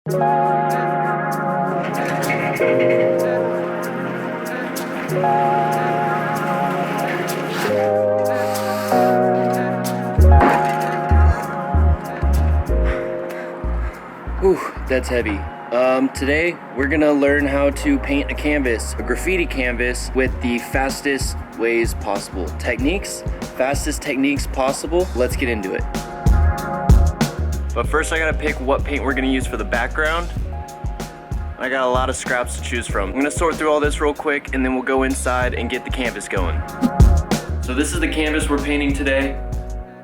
Whew, that's heavy. Today we're gonna learn how to paint a canvas, a graffiti canvas, with the fastest ways possible. Fastest techniques possible. Let's get into it. But first I gotta pick what paint we're gonna use for the background. I got a lot of scraps to choose from. I'm gonna sort through all this real quick and then we'll go inside and get the canvas going. So this is the canvas we're painting today.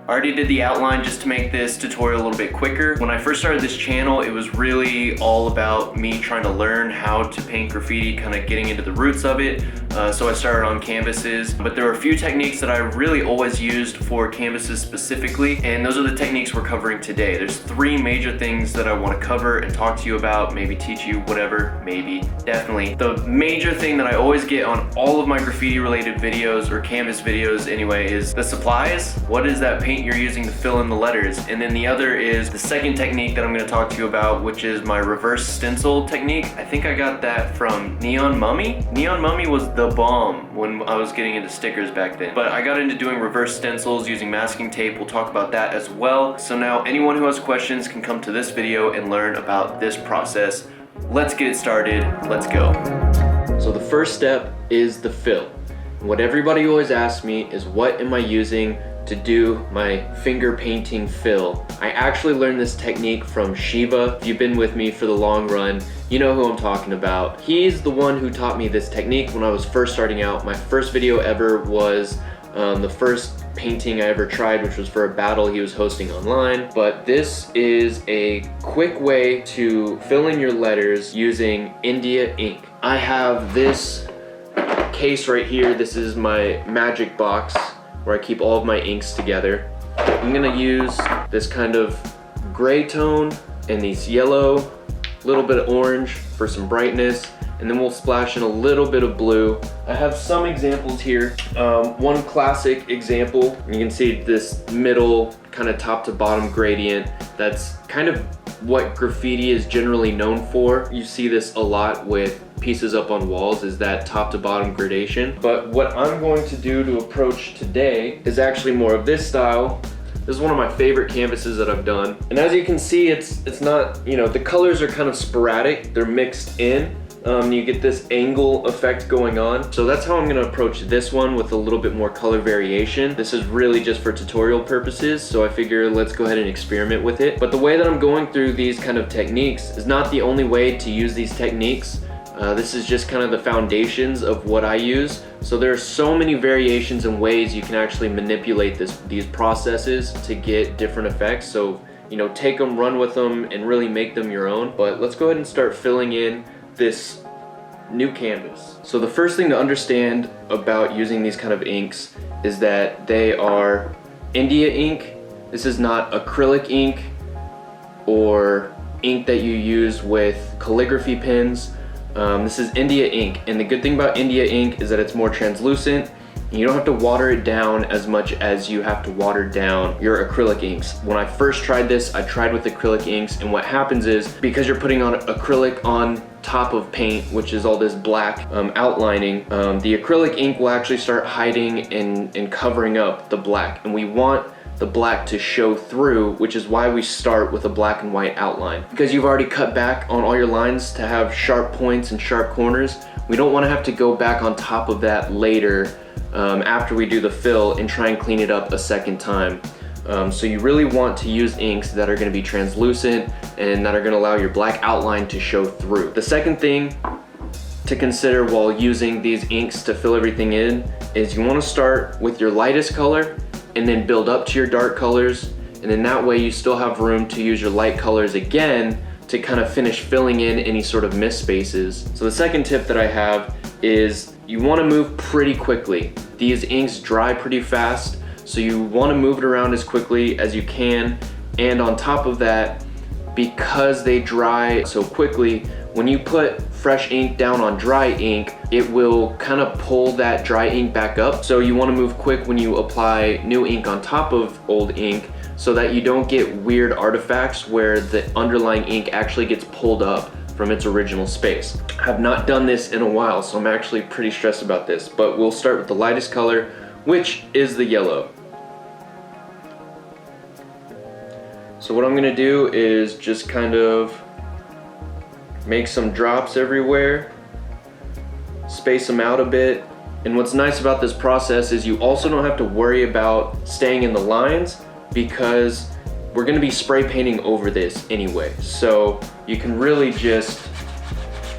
I already did the outline just to make this tutorial a little bit quicker. When I first started this channel, it was really all about me trying to learn how to paint graffiti, kind of getting into the roots of it. So I started on canvases, but there are a few techniques that I really always used for canvases specifically, and those are the techniques we're covering today. There's three major things that I want to cover and talk to you about, maybe teach you, whatever, maybe, definitely. The major thing that I always get on all of my graffiti related videos, or canvas videos anyway, is the supplies. What is that paint you're using to fill in the letters? And then the other is the second technique that I'm going to talk to you about, which is my reverse stencil technique. I think I got that from Neon Mummy. Neon Mummy was the bomb when I was getting into stickers back then. But I got into doing reverse stencils using masking tape. We'll talk about that as well. So now anyone who has questions can come to this video and learn about this process. Let's get it started. Let's go. So the first step is the fill. What everybody always asks me is, what am I using to do my finger painting fill? I actually learned this technique from Shiva. If you've been with me for the long run, you know who I'm talking about. He's the one who taught me this technique when I was first starting out. My first video ever was the first painting I ever tried, which was for a battle he was hosting online. But this is a quick way to fill in your letters using India ink. I have this case right here. This is my magic box where I keep all of my inks together. I'm gonna use this kind of gray tone and these yellow, little bit of orange for some brightness, and then we'll splash in a little bit of blue. I have some examples here. One classic example, you can see this middle kind of top to bottom gradient. That's kind of what graffiti is generally known for. You see this a lot with pieces up on walls, is that top to bottom gradation. But what I'm going to do to approach today is actually more of this style. This is one of my favorite canvases that I've done. And as you can see, it's not, you know, the colors are kind of sporadic. They're mixed in. You get this angle effect going on. So that's how I'm gonna approach this one, with a little bit more color variation. This is really just for tutorial purposes, so I figure let's go ahead and experiment with it. But the way that I'm going through these kind of techniques is not the only way to use these techniques. This is just kind of the foundations of what I use. So there are so many variations and ways you can actually manipulate these processes to get different effects. So, you know, take them, run with them, and really make them your own. But let's go ahead and start filling in this new canvas. So the first thing to understand about using these kind of inks is that they are India ink. This is not acrylic ink or ink that you use with calligraphy pens. This is India ink, and the good thing about India ink is that it's more translucent. You don't have to water it down as much as you have to water down your acrylic inks. When I first tried this, I tried with acrylic inks, and what happens is, because you're putting on acrylic on top of paint, which is all this black outlining, the acrylic ink will actually start hiding and covering up the black, and we want the black to show through, which is why we start with a black and white outline. Because you've already cut back on all your lines to have sharp points and sharp corners, we don't want to have to go back on top of that later after we do the fill and try and clean it up a second time. So you really want to use inks that are going to be translucent and that are going to allow your black outline to show through. The second thing to consider while using these inks to fill everything in is you want to start with your lightest color and then build up to your dark colors, and then that way you still have room to use your light colors again to kind of finish filling in any sort of missed spaces. So the second tip that I have is you want to move pretty quickly. These inks dry pretty fast, so you want to move it around as quickly as you can. And on top of that, because they dry so quickly, when you put fresh ink down on dry ink, it will kind of pull that dry ink back up. So you want to move quick when you apply new ink on top of old ink, so that you don't get weird artifacts where the underlying ink actually gets pulled up from its original space. I have not done this in a while, so I'm actually pretty stressed about this, but we'll start with the lightest color, which is the yellow. So what I'm gonna do is just kind of make some drops everywhere, space them out a bit. And what's nice about this process is you also don't have to worry about staying in the lines because we're gonna be spray painting over this anyway. So you can really just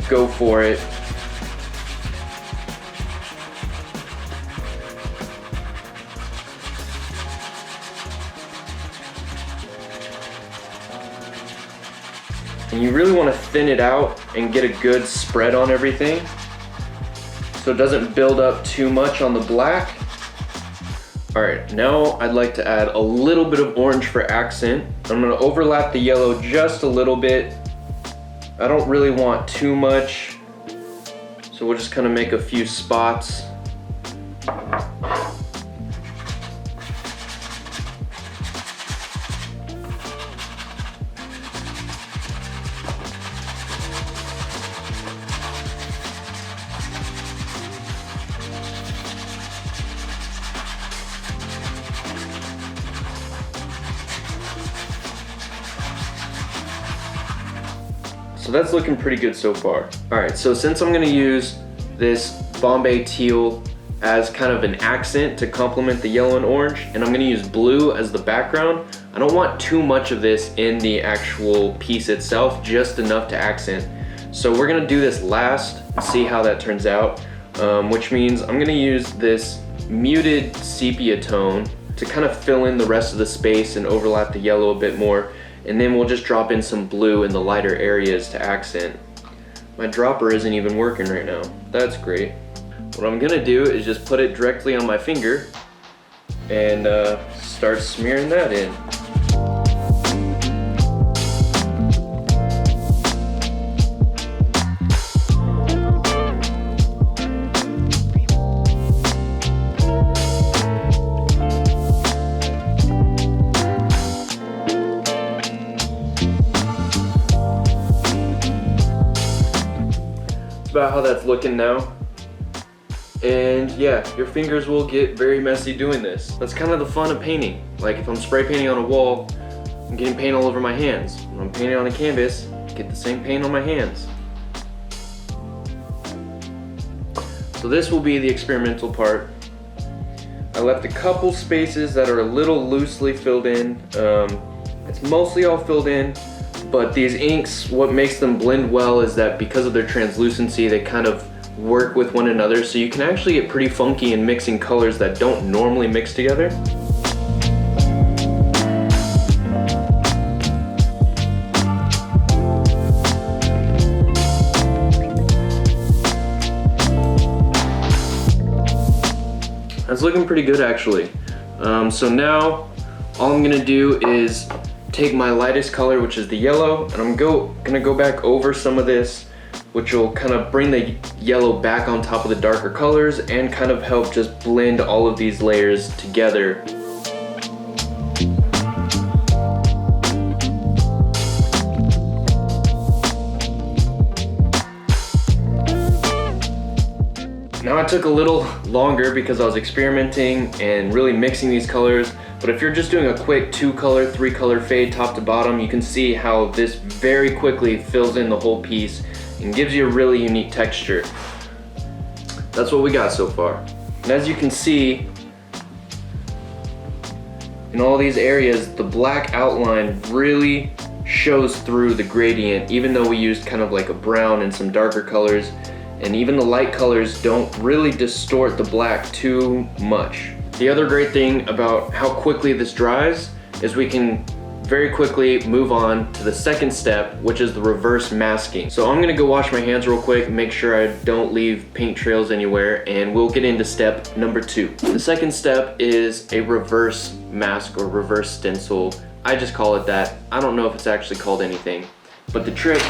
go for it. And you really want to thin it out and get a good spread on everything so it doesn't build up too much on the black. All right, now I'd like to add a little bit of orange for accent. I'm gonna overlap the yellow just a little bit. I don't really want too much, so we'll just kind of make a few spots. So that's looking pretty good so far. All right, so since I'm gonna use this Bombay teal as kind of an accent to complement the yellow and orange, and I'm gonna use blue as the background, I don't want too much of this in the actual piece itself, just enough to accent. So we're gonna do this last and see how that turns out, which means I'm gonna use this muted sepia tone to kind of fill in the rest of the space and overlap the yellow a bit more. And then we'll just drop in some blue in the lighter areas to accent. My dropper isn't even working right now. That's great. What I'm gonna do is just put it directly on my finger and start smearing that in. About how that's looking now. And yeah, your fingers will get very messy doing this. That's kind of the fun of painting. Like if I'm spray painting on a wall, I'm getting paint all over my hands. When I'm painting on a canvas, I get the same paint on my hands. So this will be the experimental part. I left a couple spaces that are a little loosely filled in. It's mostly all filled in. But these inks, what makes them blend well is that because of their translucency, they kind of work with one another, so you can actually get pretty funky in mixing colors that don't normally mix together. That's looking pretty good actually. So now all I'm gonna do is take my lightest color, which is the yellow, and I'm gonna go back over some of this, which will kind of bring the yellow back on top of the darker colors and kind of help just blend all of these layers together. Now it took a little longer because I was experimenting and really mixing these colors. But if you're just doing a quick 2-color, 3-color fade top to bottom, you can see how this very quickly fills in the whole piece and gives you a really unique texture. That's what we got so far. And as you can see, in all these areas, the black outline really shows through the gradient, even though we used kind of like a brown and some darker colors. And even the light colors don't really distort the black too much. The other great thing about how quickly this dries is we can very quickly move on to the second step, which is the reverse masking. So I'm gonna go wash my hands real quick and make sure I don't leave paint trails anywhere, and we'll get into step number 2. The second step is a reverse mask or reverse stencil. I just call it that. I don't know if it's actually called anything, but the trick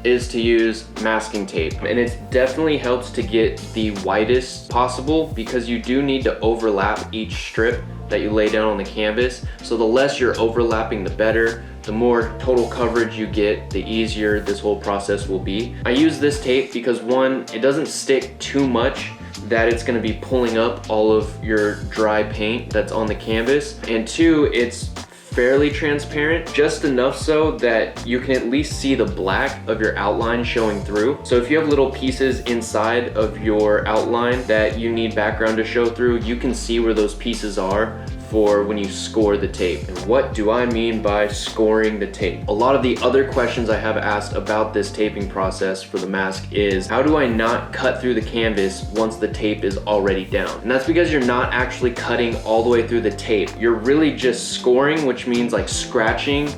is to use masking tape. And it definitely helps to get the widest possible because you do need to overlap each strip that you lay down on the canvas. So the less you're overlapping, the better. The more total coverage you get, the easier this whole process will be. I use this tape because one, it doesn't stick too much that it's gonna be pulling up all of your dry paint that's on the canvas. And two, it's fairly transparent, just enough so that you can at least see the black of your outline showing through. So if you have little pieces inside of your outline that you need background to show through, you can see where those pieces are for when you score the tape. And what do I mean by scoring the tape? A lot of the other questions I have asked about this taping process for the mask is, how do I not cut through the canvas once the tape is already down? And that's because you're not actually cutting all the way through the tape. You're really just scoring, which means like scratching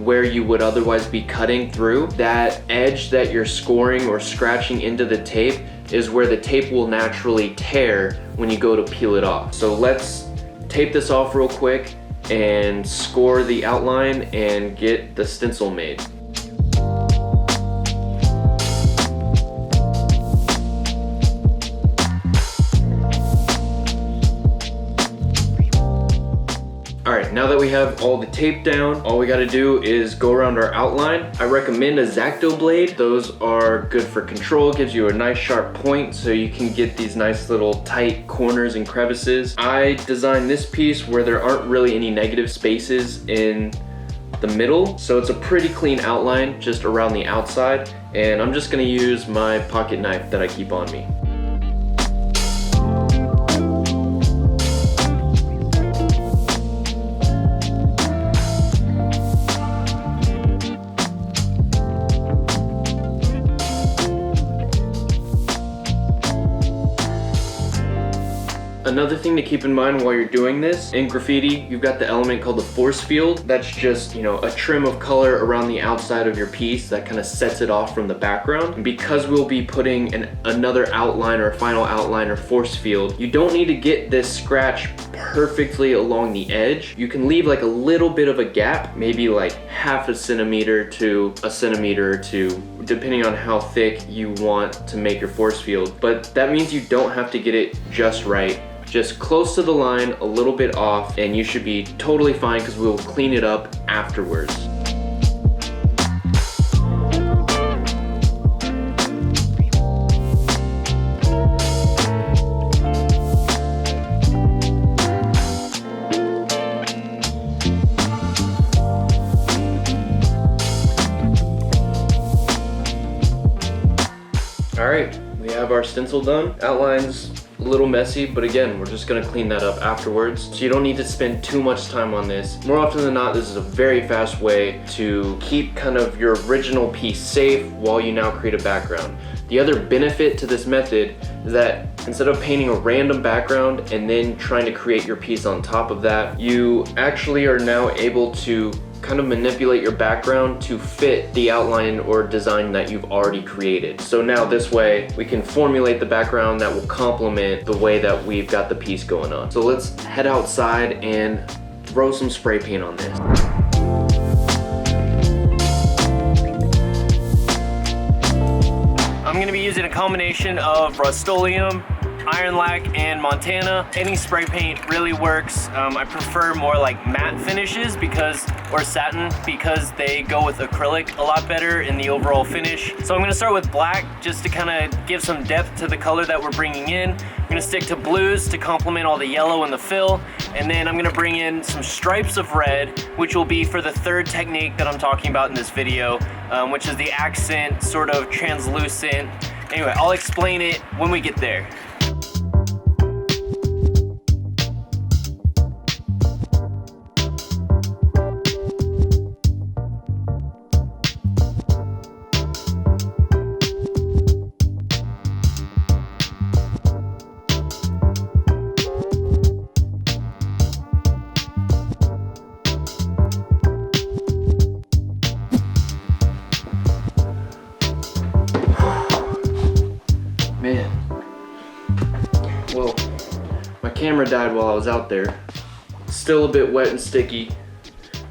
where you would otherwise be cutting through. That edge that you're scoring or scratching into the tape is where the tape will naturally tear when you go to peel it off. So let's tape this off real quick and score the outline and get the stencil made. All right, now that we have all the tape down, all we gotta do is go around our outline. I recommend a X-Acto blade. Those are good for control, gives you a nice sharp point so you can get these nice little tight corners and crevices. I designed this piece where there aren't really any negative spaces in the middle, so it's a pretty clean outline just around the outside, and I'm just gonna use my pocket knife that I keep on me. Another thing to keep in mind while you're doing this, in graffiti, you've got the element called the force field. That's just, you know, a trim of color around the outside of your piece that kind of sets it off from the background. And because we'll be putting another outline or a final outline or force field, you don't need to get this scratch perfectly along the edge. You can leave like a little bit of a gap, maybe like half a centimeter to a centimeter or two, depending on how thick you want to make your force field. But that means you don't have to get it just right. Just close to the line, a little bit off, and you should be totally fine because we will clean it up afterwards. All right, we have our stencil done. Outline's a little messy, but again, we're just gonna clean that up afterwards. So you don't need to spend too much time on this. More often than not, this is a very fast way to keep kind of your original piece safe while you now create a background. The other benefit to this method is that instead of painting a random background and then trying to create your piece on top of that, you actually are now able to kind of manipulate your background to fit the outline or design that you've already created. So now this way we can formulate the background that will complement the way that we've got the piece going on. So let's head outside and throw some spray paint on this. I'm gonna be using a combination of Rust-Oleum, Iron Lac, and Montana. Any spray paint really works. I prefer more like matte finishes or satin because they go with acrylic a lot better in the overall finish. So I'm gonna start with black just to kind of give some depth to the color that we're bringing in. I'm gonna stick to blues to complement all the yellow and the fill. And then I'm gonna bring in some stripes of red, which will be for the third technique that I'm talking about in this video, which is the accent, sort of translucent. Anyway, I'll explain it when we get there. Man, well, my camera died while I was out there. Still a bit wet and sticky.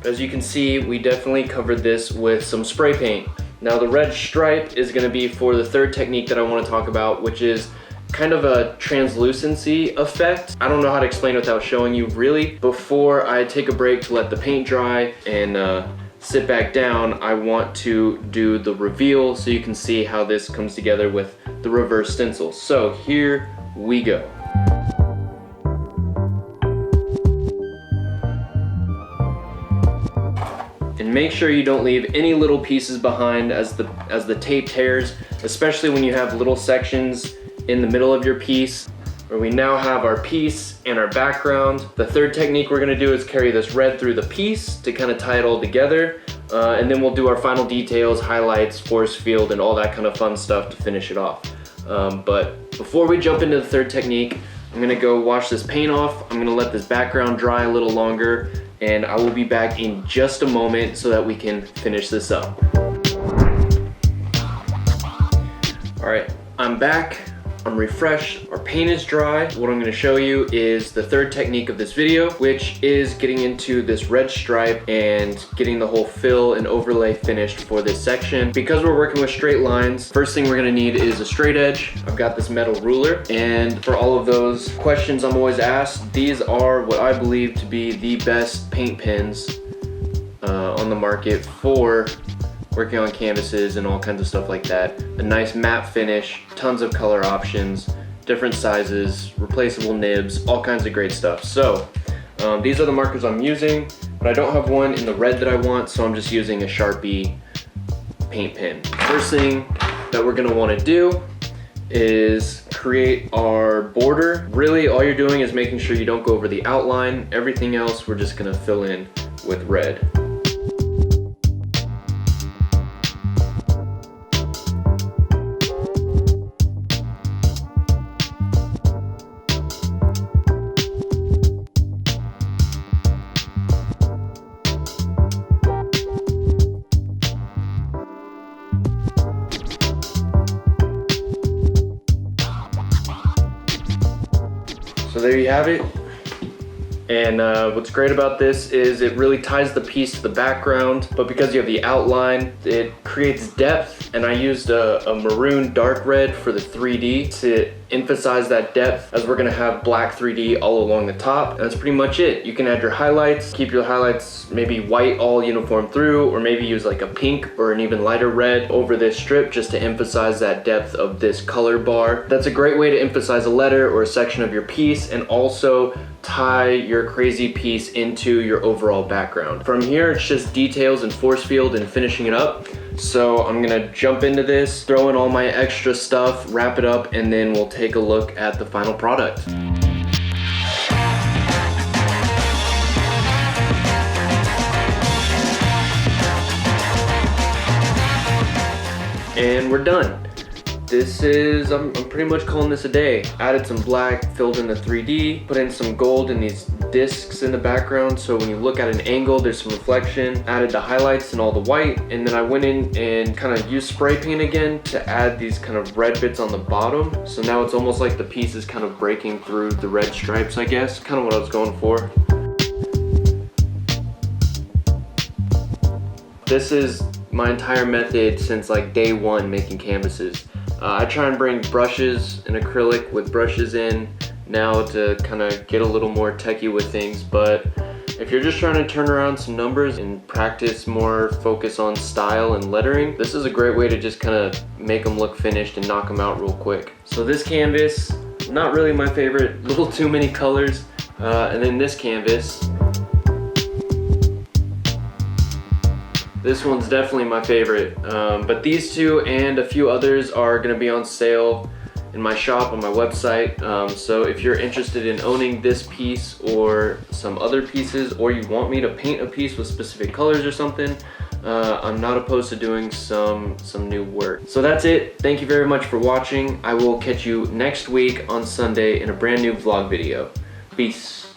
As you can see, we definitely covered this with some spray paint. Now the red stripe is going to be for the third technique that I want to talk about, which is kind of a translucency effect. I don't know how to explain it without showing you really. Before I take a break to let the paint dry and sit back down, I want to do the reveal so you can see how this comes together with the reverse stencil. So here we go. And make sure you don't leave any little pieces behind as the tape tears, especially when you have little sections in the middle of your piece. Where we now have our piece and our background. The third technique we're gonna do is carry this red through the piece to kind of tie it all together. And then we'll do our final details, highlights, force field, and all that kind of fun stuff to finish it off. But before we jump into the third technique, I'm gonna go wash this paint off. I'm gonna let this background dry a little longer, and I will be back in just a moment so that we can finish this up. All right, I'm back. I'm refreshed, our paint is dry. What I'm gonna show you is the third technique of this video, which is getting into this red stripe and getting the whole fill and overlay finished for this section. Because we're working with straight lines, first thing we're gonna need is a straight edge. I've got this metal ruler, and for all of those questions I'm always asked, these are what I believe to be the best paint pens on the market for working on canvases and all kinds of stuff like that. A nice matte finish, tons of color options, different sizes, replaceable nibs, all kinds of great stuff. So these are the markers I'm using, but I don't have one in the red that I want, so I'm just using a Sharpie paint pen. First thing that we're gonna wanna do is create our border. Really, all you're doing is making sure you don't go over the outline. Everything else we're just gonna fill in with red. So there you have it. And what's great about this is it really ties the piece to the background, but because you have the outline, it creates depth. And I used a maroon dark red for the 3D to emphasize that depth, as we're gonna have black 3D all along the top. And that's pretty much it. You can add your highlights, keep your highlights maybe white all uniform through, or maybe use like a pink or an even lighter red over this strip just to emphasize that depth of this color bar. That's a great way to emphasize a letter or a section of your piece, and also tie your crazy piece into your overall background. From here, it's just details and force field and finishing it up. So I'm gonna jump into this, throw in all my extra stuff, wrap it up, and then we'll take a look at the final product. And we're done. This is, I'm pretty much calling this a day. Added some black, filled in the 3D, put in some gold in these discs in the background, so when you look at an angle, there's some reflection. Added the highlights and all the white, and then I went in and kind of used spray paint again to add these kind of red bits on the bottom. So now it's almost like the piece is kind of breaking through the red stripes, I guess. Kind of what I was going for. This is my entire method since like day one making canvases. I try and bring brushes and acrylic with brushes in now to kind of get a little more techie with things, but if you're just trying to turn around some numbers and practice more focus on style and lettering, this is a great way to just kind of make them look finished and knock them out real quick. So this canvas, not really my favorite, little too many colors, and then this canvas, this one's definitely my favorite, but these two and a few others are gonna be on sale in my shop on my website. So if you're interested in owning this piece or some other pieces, or you want me to paint a piece with specific colors or something, I'm not opposed to doing some new work. So that's it. Thank you very much for watching. I will catch you next week on Sunday in a brand new vlog video. Peace.